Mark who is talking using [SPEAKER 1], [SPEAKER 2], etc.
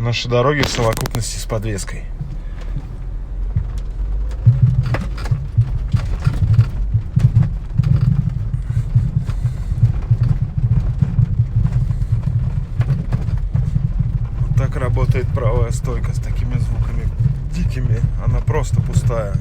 [SPEAKER 1] наши дороги в совокупности с подвеской. Вот так работает правая стойка с такими звуками дикими. Она просто пустая.